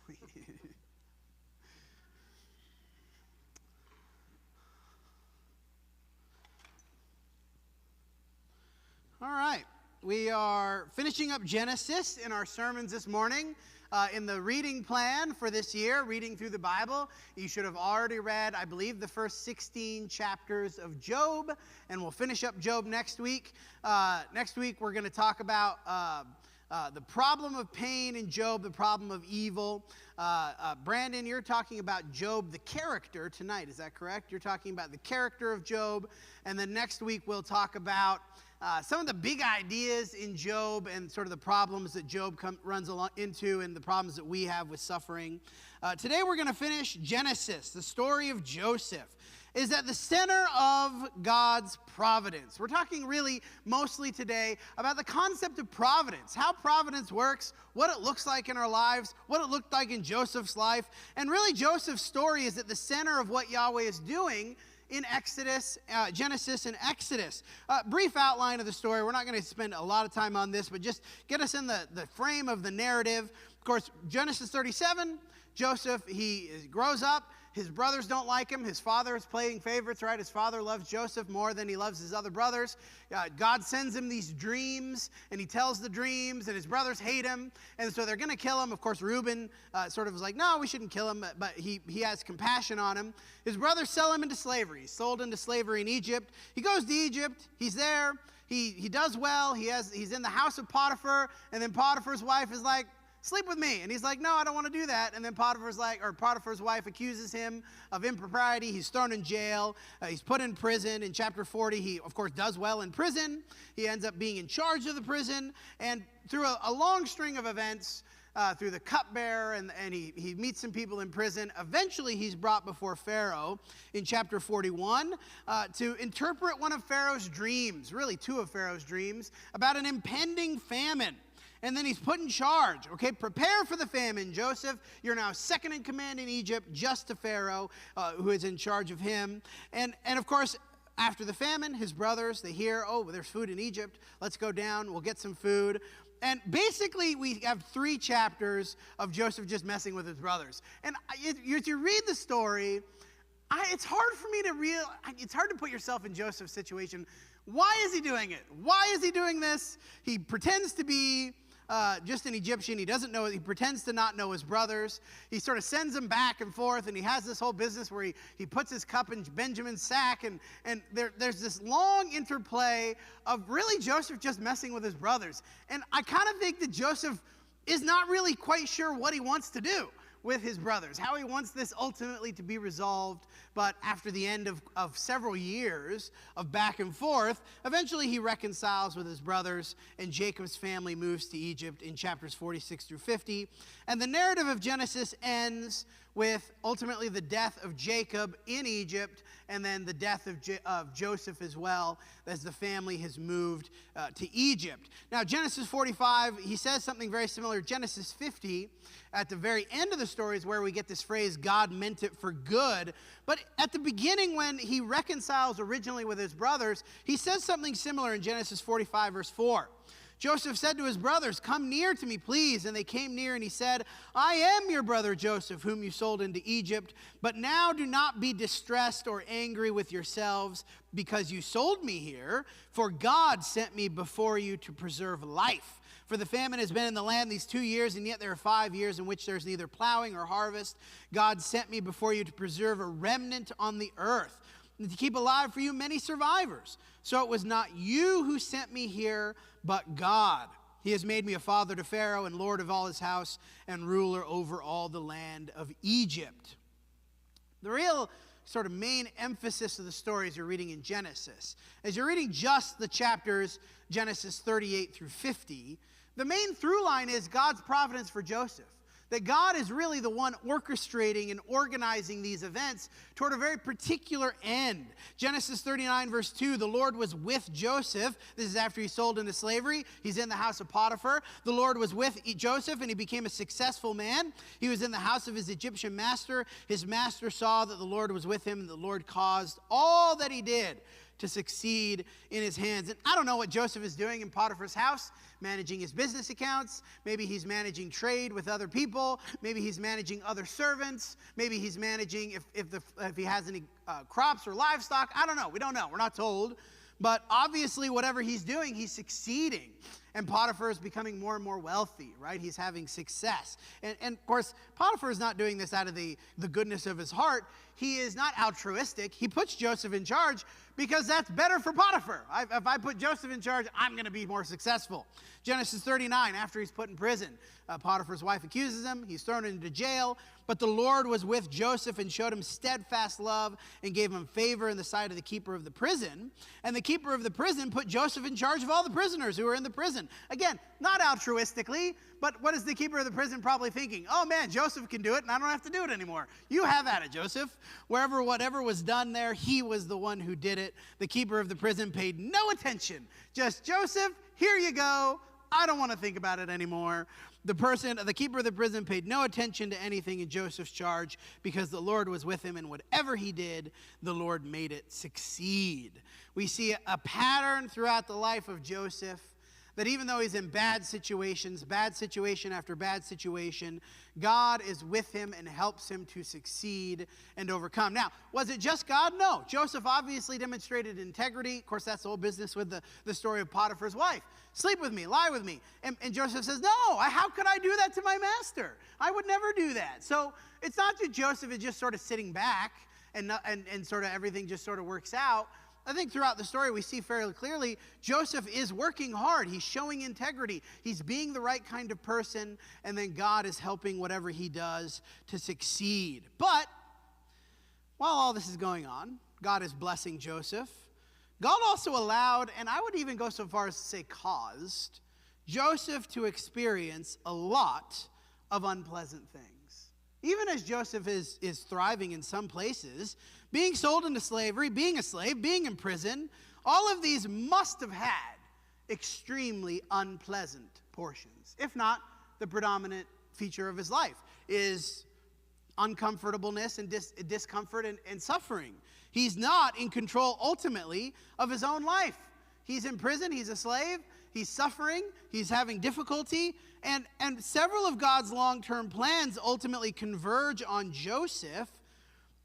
All right, we are finishing up Genesis in our sermons this morning. In the reading plan for this year, reading through the Bible, you should have already read, I believe, the first 16 chapters of Job, and we'll finish up Job next week. Next week, we're going to talk about the problem of pain in Job, the problem of evil. Brandon, you're talking about Job, the character, tonight. Is that correct? You're talking about the character of Job, and then next week we'll talk about some of the big ideas in Job and sort of the problems that Job runs into and the problems that we have with suffering. Today we're going to finish Genesis, the story of Joseph. Is at the center of God's providence. We're talking really mostly today about the concept of providence, how providence works, what it looks like in our lives, what it looked like in Joseph's life. And really Joseph's story is at the center of what Yahweh is doing in Genesis and Exodus. Brief outline of the story. We're not going to spend a lot of time on this, but just get us in the frame of the narrative. Of course, Genesis 37, Joseph, he grows up. His brothers don't like him. His father is playing favorites, right? His father loves Joseph more than he loves his other brothers. God sends him these dreams, and he tells the dreams, and his brothers hate him, and so they're going to kill him. Of course, Reuben sort of was like, no, we shouldn't kill him, but he has compassion on him. His brothers sell him into slavery. He's sold into slavery in Egypt. He goes to Egypt. He's there. He does well. He's in the house of Potiphar, and then Potiphar's wife is like, sleep with me. And he's like, no, I don't want to do that. And then Potiphar's wife accuses him of impropriety. He's thrown in jail. He's put in prison. In chapter 40, he, of course, does well in prison. He ends up being in charge of the prison. And through a long string of events, through the cupbearer, and he meets some people in prison. Eventually, he's brought before Pharaoh in chapter 41 to interpret one of Pharaoh's dreams, really two of Pharaoh's dreams, about an impending famine. And then he's put in charge. Okay, prepare for the famine, Joseph. You're now second in command in Egypt, just to Pharaoh, who is in charge of him. And of course, after the famine, his brothers, they hear, oh, there's food in Egypt. Let's go down. We'll get some food. And basically, we have 3 chapters of Joseph just messing with his brothers. And as you read the story, it's hard for me to it's hard to put yourself in Joseph's situation. Why is he doing it? Why is he doing this? He pretends to be just an Egyptian. He doesn't know. He pretends to not know his brothers. He sort of sends them back and forth, and he has this whole business where he puts his cup in Benjamin's sack, and there's this long interplay of really Joseph just messing with his brothers. And I kind of think that Joseph is not really quite sure what he wants to do with his brothers, how he wants this ultimately to be resolved. But after the end of several years of back and forth, eventually he reconciles with his brothers, and Jacob's family moves to Egypt in chapters 46 through 50. And the narrative of Genesis ends with ultimately the death of Jacob in Egypt, and then the death of Joseph as well, as the family has moved to Egypt. Now, Genesis 45, he says something very similar. Genesis 50, at the very end of the story, is where we get this phrase, God meant it for good. But at the beginning, when he reconciles originally with his brothers, he says something similar in Genesis 45, verse 4. Joseph said to his brothers, come near to me, please. And they came near, and he said, I am your brother Joseph, whom you sold into Egypt. But now do not be distressed or angry with yourselves because you sold me here, for God sent me before you to preserve life. For the famine has been in the land these 2 years, and yet there are 5 years in which there's neither plowing or harvest. God sent me before you to preserve a remnant on the earth, and to keep alive for you many survivors. So it was not you who sent me here, but God. He has made me a father to Pharaoh and lord of all his house and ruler over all the land of Egypt. The real sort of main emphasis of the story as you're reading in Genesis, as you're reading just the chapters Genesis 38 through 50, the main through line is God's providence for Joseph. That God is really the one orchestrating and organizing these events toward a very particular end. Genesis 39, verse 2, the Lord was with Joseph. This is after he's sold into slavery. He's in the house of Potiphar. The Lord was with Joseph, and he became a successful man. He was in the house of his Egyptian master. His master saw that the Lord was with him, and the Lord caused all that he did to succeed in his hands. And I don't know what Joseph is doing in Potiphar's house, managing his business accounts. Maybe he's managing trade with other people. Maybe he's managing other servants. Maybe he's managing if he has any crops or livestock. I don't know. We don't know. We're not told. But obviously, whatever he's doing, he's succeeding. And Potiphar is becoming more and more wealthy, right? He's having success. And of course, Potiphar is not doing this out of the goodness of his heart. He is not altruistic. He puts Joseph in charge because that's better for Potiphar. If I put Joseph in charge, I'm going to be more successful. Genesis 39, after he's put in prison, Potiphar's wife accuses him. He's thrown into jail. But the Lord was with Joseph and showed him steadfast love and gave him favor in the sight of the keeper of the prison. And the keeper of the prison put Joseph in charge of all the prisoners who were in the prison. Again, not altruistically, but what is the keeper of the prison probably thinking? Oh man, Joseph can do it and I don't have to do it anymore. You have at it, Joseph. Whatever was done there, he was the one who did it. The keeper of the prison paid no attention. Just, Joseph, here you go. I don't want to think about it anymore. The keeper of the prison paid no attention to anything in Joseph's charge because the Lord was with him, and whatever he did, the Lord made it succeed. We see a pattern throughout the life of Joseph that even though he's in bad situation after bad situation, God is with him and helps him to succeed and overcome. Now, was it just God? No. Joseph obviously demonstrated integrity. Of course, that's the whole business with the story of Potiphar's wife. Sleep with me, lie with me. And Joseph says, no, how could I do that to my master? I would never do that. So it's not that Joseph is just sort of sitting back and sort of everything just sort of works out. I think throughout the story we see fairly clearly Joseph is working hard. He's showing integrity. He's being the right kind of person, and then God is helping whatever he does to succeed. But while all this is going on, God is blessing Joseph. God also allowed, and I would even go so far as to say caused, Joseph to experience a lot of unpleasant things. Even as Joseph is thriving in some places, being sold into slavery, being a slave, being in prison, all of these must have had extremely unpleasant portions. If not, the predominant feature of his life is uncomfortableness and discomfort and suffering. He's not in control ultimately of his own life. He's in prison, he's a slave, he's suffering, he's having difficulty, and several of God's long-term plans ultimately converge on Joseph,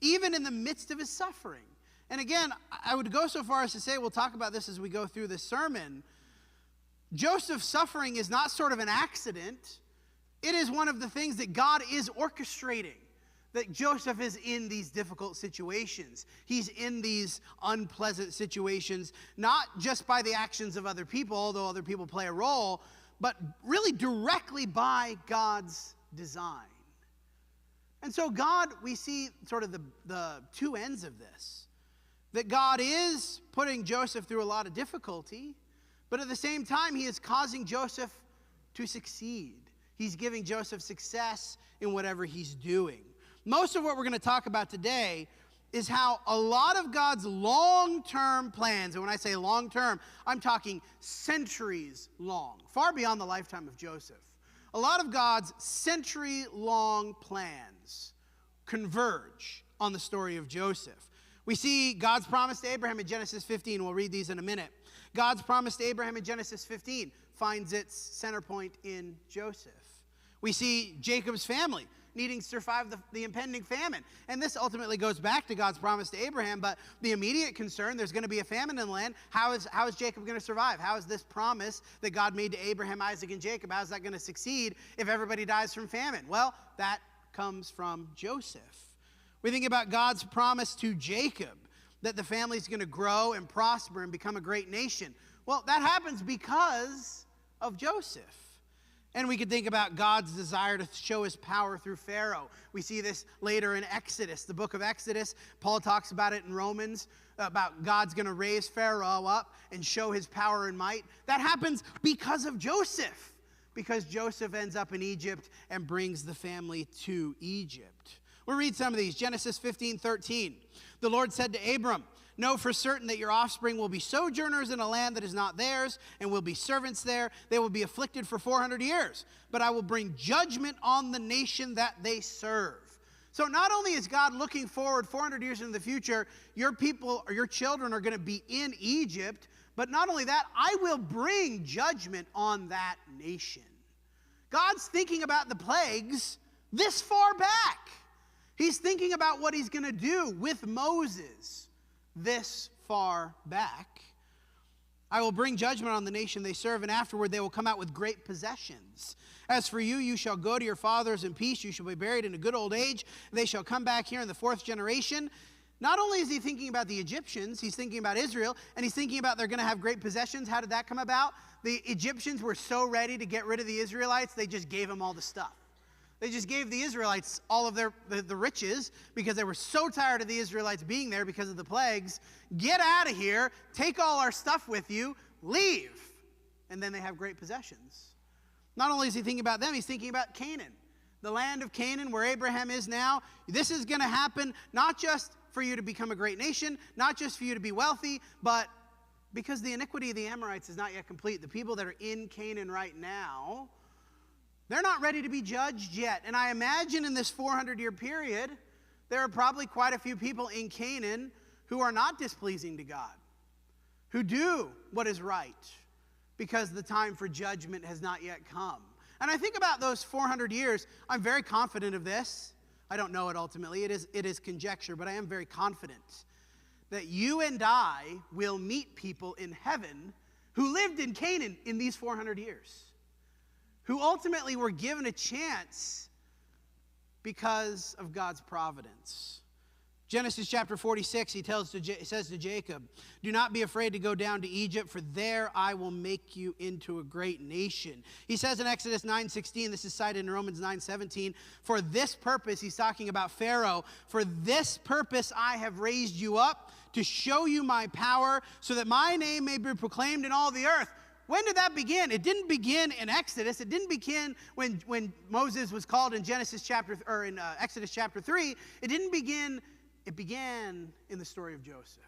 even in the midst of his suffering. And again, I would go so far as to say, we'll talk about this as we go through this sermon, Joseph's suffering is not sort of an accident. It is one of the things that God is orchestrating, that Joseph is in these difficult situations. He's in these unpleasant situations, not just by the actions of other people, although other people play a role, but really directly by God's design. And so God, we see sort of the two ends of this, that God is putting Joseph through a lot of difficulty, but at the same time, he is causing Joseph to succeed. He's giving Joseph success in whatever he's doing. Most of what we're going to talk about today is how a lot of God's long-term plans, and when I say long-term, I'm talking centuries long, far beyond the lifetime of Joseph. A lot of God's century-long plans converge on the story of Joseph. We see God's promise to Abraham in Genesis 15. We'll read these in a minute. God's promise to Abraham in Genesis 15 finds its center point in Joseph. We see Jacob's family needing to survive the impending famine. And this ultimately goes back to God's promise to Abraham, but the immediate concern, there's going to be a famine in the land. How is Jacob going to survive? How is this promise that God made to Abraham, Isaac, and Jacob, how is that going to succeed if everybody dies from famine? Well, that comes from Joseph. We think about God's promise to Jacob, that the family is going to grow and prosper and become a great nation. Well, that happens because of Joseph. And we could think about God's desire to show his power through Pharaoh. We see this later in Exodus, the book of Exodus. Paul talks about it in Romans, about God's going to raise Pharaoh up and show his power and might. That happens because of Joseph, because Joseph ends up in Egypt and brings the family to Egypt. We'll read some of these. Genesis 15:13. The Lord said to Abram, "Know for certain that your offspring will be sojourners in a land that is not theirs, and will be servants there. They will be afflicted for 400 years. But I will bring judgment on the nation that they serve." So not only is God looking forward 400 years into the future, your people or your children are going to be in Egypt, but not only that, I will bring judgment on that nation. God's thinking about the plagues this far back. He's thinking about what he's going to do with Moses this far back. I will bring judgment on the nation they serve, and afterward they will come out with great possessions. As for you, you shall go to your fathers in peace. You shall be buried in a good old age. They shall come back here in the 4th generation. Not only is he thinking about the Egyptians, he's thinking about Israel, and he's thinking about they're going to have great possessions. How did that come about? The Egyptians were so ready to get rid of the Israelites, they just gave them all the stuff. They just gave the Israelites all of the riches because they were so tired of the Israelites being there because of the plagues. Get out of here, take all our stuff with you, leave. And then they have great possessions. Not only is he thinking about them, he's thinking about Canaan. The land of Canaan where Abraham is now. This is going to happen not just for you to become a great nation, not just for you to be wealthy, but because the iniquity of the Amorites is not yet complete. The people that are in Canaan right now, they're not ready to be judged yet. And I imagine in this 400-year period, there are probably quite a few people in Canaan who are not displeasing to God, who do what is right, because the time for judgment has not yet come. And I think about those 400 years, I'm very confident of this. I don't know it ultimately, it is conjecture, but I am very confident that you and I will meet people in heaven who lived in Canaan in these 400 years, who ultimately were given a chance because of God's providence. Genesis chapter 46, he says to Jacob, do not be afraid to go down to Egypt, for there I will make you into a great nation. He says in Exodus 9:16, this is cited in Romans 9:17, for this purpose, he's talking about Pharaoh, for this purpose I have raised you up to show you my power, so that my name may be proclaimed in all the earth. When did that begin? It didn't begin in Exodus. It didn't begin when Moses was called in Exodus chapter 3. It didn't begin. It began in the story of Joseph.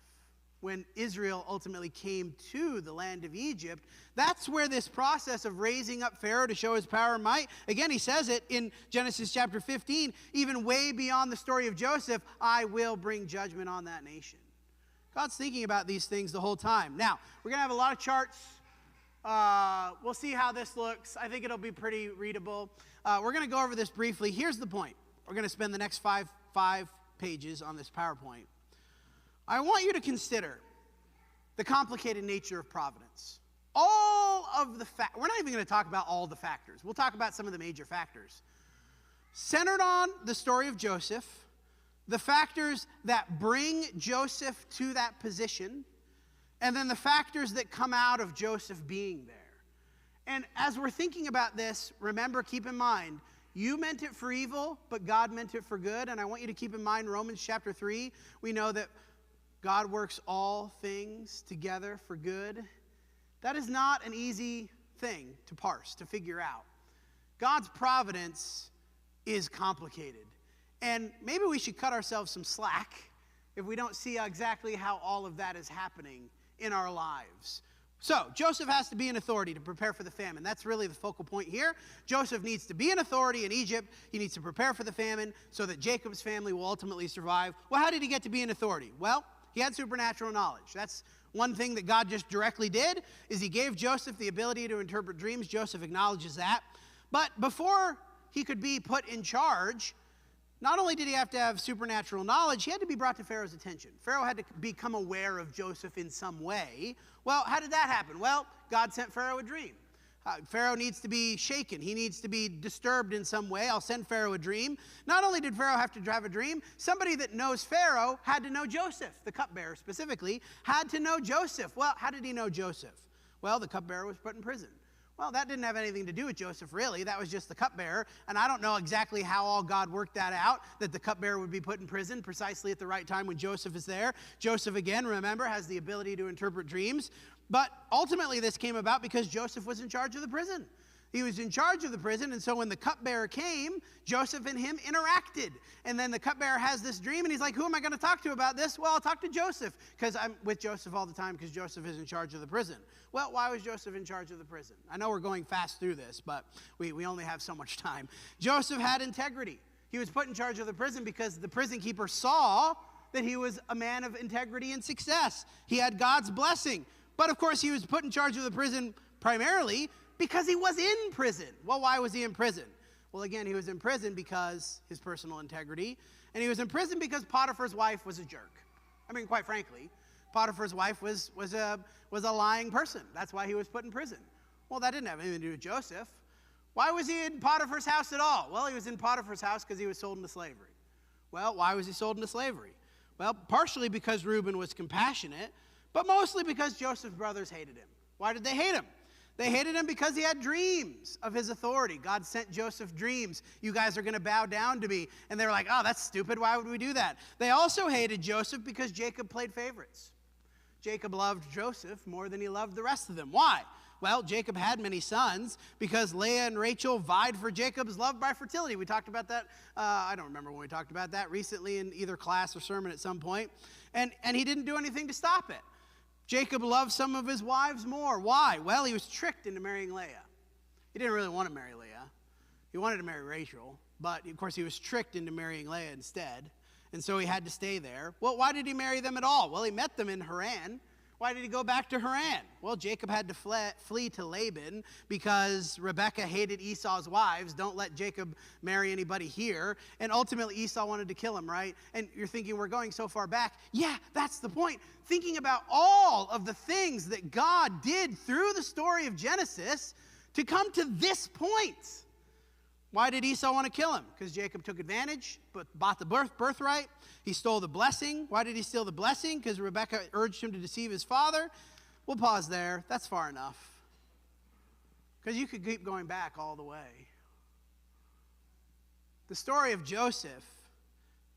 When Israel ultimately came to the land of Egypt, that's where this process of raising up Pharaoh to show his power and might, again, he says it in Genesis chapter 15, even way beyond the story of Joseph, I will bring judgment on that nation. God's thinking about these things the whole time. Now, we're going to have a lot of charts. We'll see how this looks. I think it'll be pretty readable. We're going to go over this briefly. Here's the point. We're going to spend the next five pages on this PowerPoint. I want you to consider the complicated nature of providence. All of the we're not even going to talk about all the factors. We'll talk about some of the major factors. Centered on the story of Joseph, the factors that bring Joseph to that position, and then the factors that come out of Joseph being there. And as we're thinking about this, remember, keep in mind, you meant it for evil, but God meant it for good. And I want you to keep in mind Romans chapter 3. We know that God works all things together for good. That is not an easy thing to parse, to figure out. God's providence is complicated. And maybe we should cut ourselves some slack if we don't see exactly how all of that is happening in our lives. So, Joseph has to be an authority to prepare for the famine. That's really the focal point here. Joseph needs to be an authority in Egypt. He needs to prepare for the famine so that Jacob's family will ultimately survive. Well, how did he get to be an authority? Well, he had supernatural knowledge. That's one thing that God just directly did, is he gave Joseph the ability to interpret dreams. Joseph acknowledges that. But before he could be put in charge, not only did he have to have supernatural knowledge, he had to be brought to Pharaoh's attention. Pharaoh had to become aware of Joseph in some way. Well, how did that happen? Well, God sent Pharaoh a dream. Pharaoh needs to be shaken. He needs to be disturbed in some way. I'll send Pharaoh a dream. Not only did Pharaoh have to have a dream, somebody that knows Pharaoh had to know Joseph. The cupbearer specifically had to know Joseph. Well, how did he know Joseph? Well, the cupbearer was put in prison. Well, that didn't have anything to do with Joseph, really. That was just the cupbearer. And I don't know exactly how all God worked that out, that the cupbearer would be put in prison precisely at the right time when Joseph is there. Joseph, again, remember, has the ability to interpret dreams. But ultimately, this came about because Joseph was in charge of the prison. He was in charge of the prison, and so when the cupbearer came, Joseph and him interacted. And then the cupbearer has this dream, and he's like, who am I going to talk to about this? Well, I'll talk to Joseph, because I'm with Joseph all the time, because Joseph is in charge of the prison. Well, why was Joseph in charge of the prison? I know we're going fast through this, but we only have so much time. Joseph had integrity. He was put in charge of the prison because the prison keeper saw that he was a man of integrity and success. He had God's blessing. But of course, he was put in charge of the prison primarily because he was in prison. Well, why was he in prison? Well, again, he was in prison because his personal integrity. And he was in prison because Potiphar's wife was a jerk. I mean, quite frankly, Potiphar's wife was a lying person. That's why he was put in prison. Well, that didn't have anything to do with Joseph. Why was he in Potiphar's house at all? Well, he was in Potiphar's house because he was sold into slavery. Well, why was he sold into slavery? Well, partially because Reuben was compassionate, but mostly because Joseph's brothers hated him. Why did they hate him? They hated him because he had dreams of his authority. God sent Joseph dreams. You guys are going to bow down to me. And they were like, oh, that's stupid. Why would we do that? They also hated Joseph because Jacob played favorites. Jacob loved Joseph more than he loved the rest of them. Why? Well, Jacob had many sons because Leah and Rachel vied for Jacob's love by fertility. We talked about that. I don't remember when we talked about that recently in either class or sermon at some point. And he didn't do anything to stop it. Jacob loved some of his wives more. Why? Well, he was tricked into marrying Leah. He didn't really want to marry Leah. He wanted to marry Rachel, but of course he was tricked into marrying Leah instead, and so he had to stay there. Well, why did he marry them at all? Well, he met them in Haran. Why did he go back to Haran? Well, Jacob had to flee to Laban because Rebekah hated Esau's wives. Don't let Jacob marry anybody here. And ultimately, Esau wanted to kill him, right? And you're thinking, we're going so far back. Yeah, that's the point. Thinking about all of the things that God did through the story of Genesis to come to this point. Why did Esau want to kill him? Because Jacob took advantage, but bought the birthright. He stole the blessing. Why did he steal the blessing? Because Rebekah urged him to deceive his father. We'll pause there. That's far enough. Because you could keep going back all the way. The story of Joseph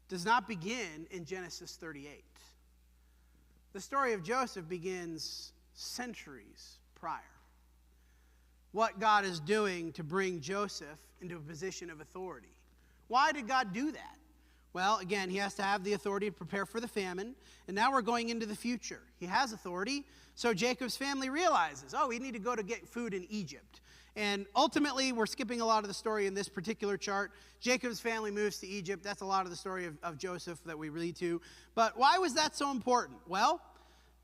does not begin in Genesis 38. The story of Joseph begins centuries prior. What God is doing to bring Joseph into a position of authority. Why did God do that? Well, again, he has to have the authority to prepare for the famine. And now we're going into the future. He has authority. So Jacob's family realizes, oh, we need to go to get food in Egypt. And ultimately, we're skipping a lot of the story in this particular chart. Jacob's family moves to Egypt. That's a lot of the story of Joseph that we read to. But why was that so important? Well,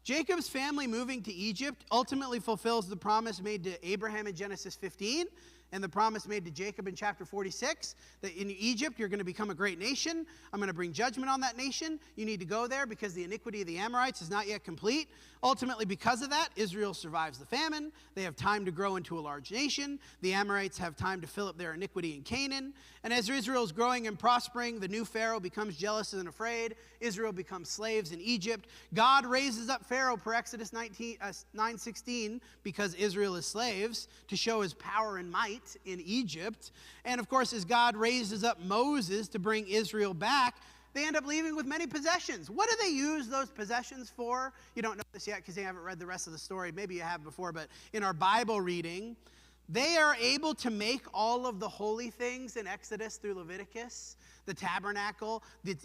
Jacob's family moving to Egypt ultimately fulfills the promise made to Abraham in Genesis 15 and the promise made to Jacob in chapter 46 that in Egypt you're going to become a great nation. I'm going to bring judgment on that nation. You need to go there because the iniquity of the Amorites is not yet complete. Ultimately, because of that, Israel survives the famine. They have time to grow into a large nation. The Amorites have time to fill up their iniquity in Canaan. And as Israel is growing and prospering, the new Pharaoh becomes jealous and afraid. Israel becomes slaves in Egypt. God raises up Pharaoh per Exodus 9:16 because Israel is slaves to show his power and might in Egypt. And of course, as God raises up Moses to bring Israel back, they end up leaving with many possessions. What do they use those possessions for? You don't know this yet because you haven't read the rest of the story. Maybe you have before, but in our Bible reading, they are able to make all of the holy things in Exodus through Leviticus, the tabernacle, the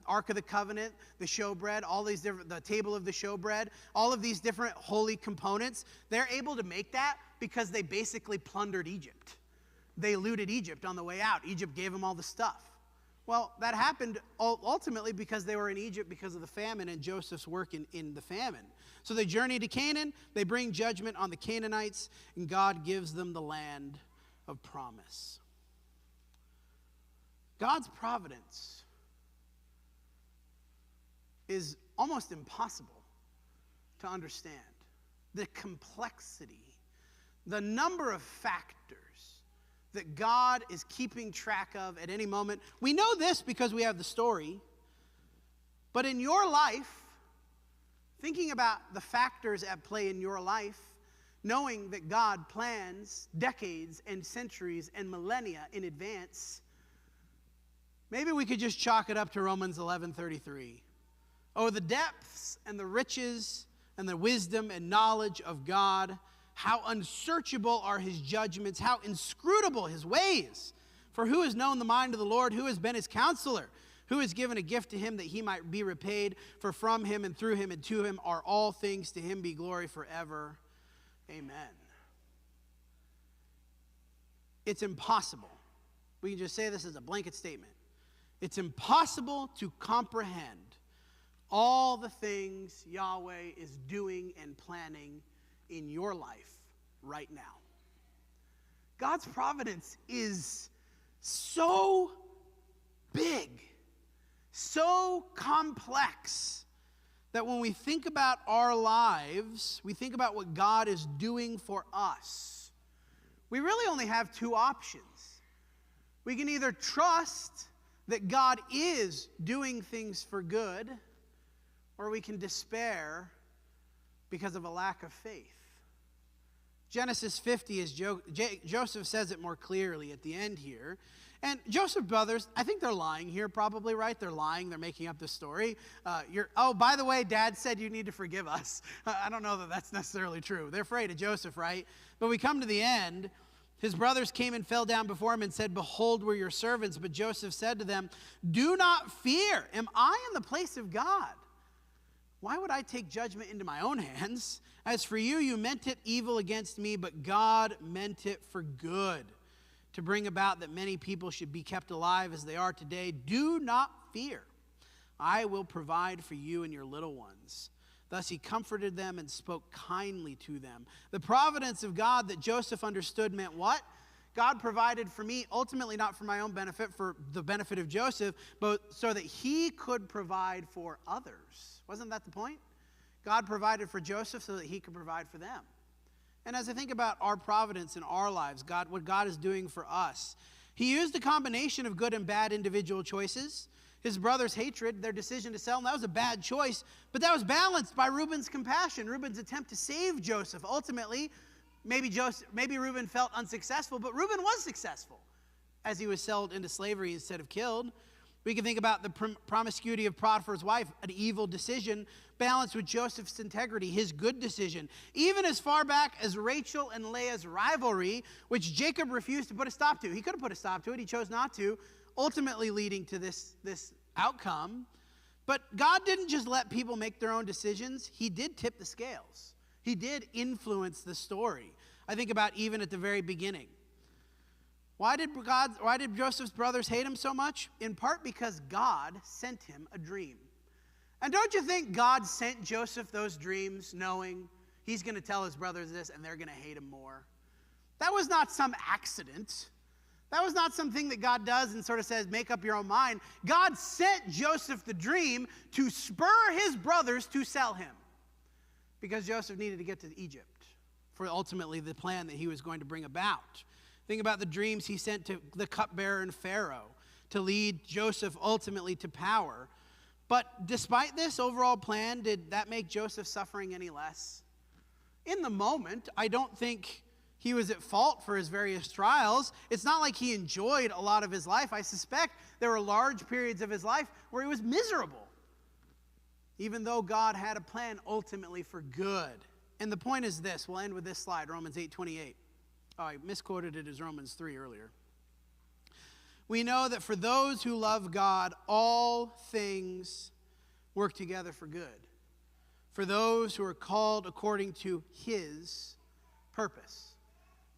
Ark of the Covenant, the showbread, all these different, the table of the showbread, all of these different holy components. They're able to make that because they basically plundered Egypt. They looted Egypt on the way out. Egypt gave them all the stuff. Well, that happened ultimately because they were in Egypt because of the famine and Joseph's work in the famine. So they journey to Canaan, they bring judgment on the Canaanites, and God gives them the land of promise. God's providence is almost impossible to understand. The complexity, the number of factors that God is keeping track of at any moment. We know this because we have the story. But in your life, thinking about the factors at play in your life, knowing that God plans decades and centuries and millennia in advance, maybe we could just chalk it up to Romans 11:33. Oh, the depths and the riches and the wisdom and knowledge of God. How unsearchable are his judgments, how inscrutable his ways. For who has known the mind of the Lord? Who has been his counselor? Who has given a gift to him that he might be repaid? For from him and through him and to him are all things. To him be glory forever. Amen. It's impossible We can just say this as a blanket statement. It's impossible to comprehend all the things Yahweh is doing and planning in your life right now. God's providence is so big, so complex, that when we think about our lives, we think about what God is doing for us, we really only have two options. We can either trust that God is doing things for good, or we can despair because of a lack of faith. Genesis 50, as Joseph says it more clearly at the end here. And Joseph's brothers, I think they're lying here probably, right? They're lying. They're making up this story. Oh, by the way, Dad said you need to forgive us. I don't know that that's necessarily true. They're afraid of Joseph, right? But we come to the end. His brothers came and fell down before him and said, "Behold, we're your servants." But Joseph said to them, "Do not fear. Am I in the place of God? Why would I take judgment into my own hands? As for you, you meant it evil against me, but God meant it for good, to bring about that many people should be kept alive as they are today. Do not fear. I will provide for you and your little ones." Thus he comforted them and spoke kindly to them. The providence of God that Joseph understood meant what? God provided for me, ultimately not for my own benefit, for the benefit of Joseph, but so that he could provide for others. Wasn't that the point? God provided for Joseph so that he could provide for them. And as I think about our providence in our lives, what God is doing for us, he used a combination of good and bad individual choices. His brother's hatred, their decision to sell him, that was a bad choice, but that was balanced by Reuben's compassion, Reuben's attempt to save Joseph. Ultimately, maybe Reuben felt unsuccessful, but Reuben was successful as he was sold into slavery instead of killed. We can think about the promiscuity of Potiphar's wife, an evil decision, balanced with Joseph's integrity, his good decision. Even as far back as Rachel and Leah's rivalry, which Jacob refused to put a stop to. He could have put a stop to it, he chose not to, ultimately leading to this outcome. But God didn't just let people make their own decisions. He did tip the scales. He did influence the story. I think about even at the very beginning. Why did Joseph's brothers hate him so much? In part because God sent him a dream. And don't you think God sent Joseph those dreams knowing he's going to tell his brothers this and they're going to hate him more? That was not some accident. That was not something that God does and sort of says, make up your own mind. God sent Joseph the dream to spur his brothers to sell him, because Joseph needed to get to Egypt for ultimately the plan that he was going to bring about. Think about the dreams he sent to the cupbearer and Pharaoh to lead Joseph ultimately to power. But despite this overall plan, did that make Joseph's suffering any less? In the moment, I don't think he was at fault for his various trials. It's not like he enjoyed a lot of his life. I suspect there were large periods of his life where he was miserable, even though God had a plan ultimately for good. And the point is this. We'll end with this slide, Romans 8:28. Oh, I misquoted it as Romans 3 earlier. We know that for those who love God, all things work together for good, for those who are called according to his purpose.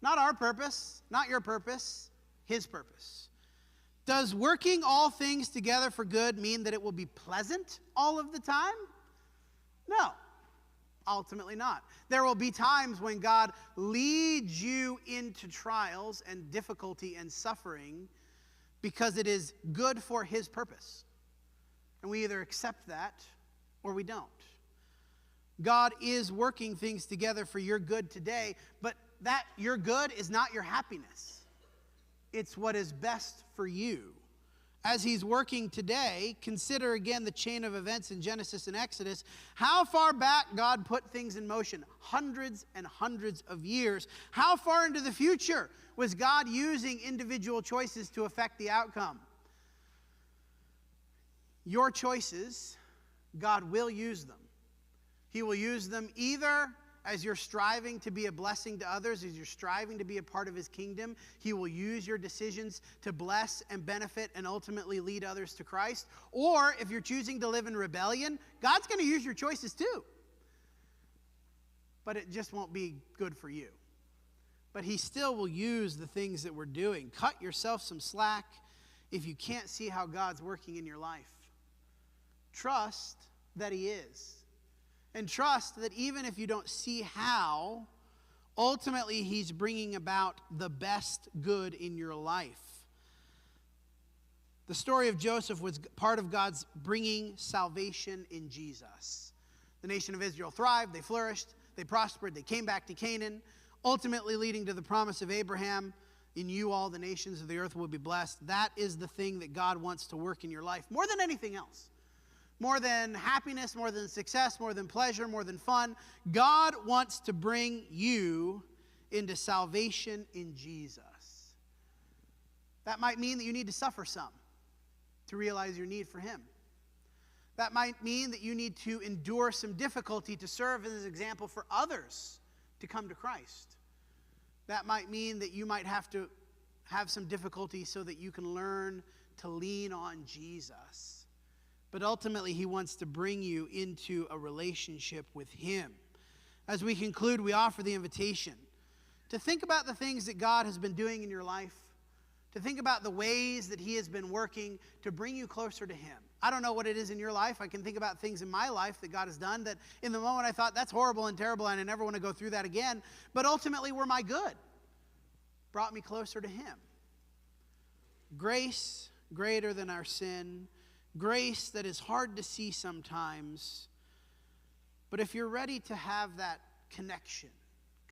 Not our purpose, not your purpose, his purpose. Does working all things together for good mean that it will be pleasant all of the time? No, ultimately not. There will be times when God leads you into trials and difficulty and suffering because it is good for his purpose. And we either accept that or we don't. God is working things together for your good today, but that your good is not your happiness. It's what is best for you. As he's working today, consider again the chain of events in Genesis and Exodus. How far back God put things in motion? Hundreds and hundreds of years. How far into the future was God using individual choices to affect the outcome? Your choices, God will use them. He will use them either as you're striving to be a blessing to others, as you're striving to be a part of his kingdom. He will use your decisions to bless and benefit and ultimately lead others to Christ. Or if you're choosing to live in rebellion, God's going to use your choices too. But it just won't be good for you. But he still will use the things that we're doing. Cut yourself some slack if you can't see how God's working in your life. Trust that he is. And trust that even if you don't see how, ultimately he's bringing about the best good in your life. The story of Joseph was part of God's bringing salvation in Jesus. The nation of Israel thrived, they flourished, they prospered, they came back to Canaan, ultimately leading to the promise of Abraham, in you all the nations of the earth will be blessed. That is the thing that God wants to work in your life more than anything else. More than happiness, more than success, more than pleasure, more than fun. God wants to bring you into salvation in Jesus. That might mean that you need to suffer some to realize your need for him. That might mean that you need to endure some difficulty to serve as an example for others to come to Christ. That might mean that you might have to have some difficulty so that you can learn to lean on Jesus. But ultimately, he wants to bring you into a relationship with him. As we conclude, we offer the invitation to think about the things that God has been doing in your life, to think about the ways that he has been working to bring you closer to him. I don't know what it is in your life. I can think about things in my life that God has done that in the moment I thought, that's horrible and terrible and I never want to go through that again. But ultimately were my good. Brought me closer to him. Grace greater than our sin. Grace that is hard to see sometimes. But if you're ready to have that connection,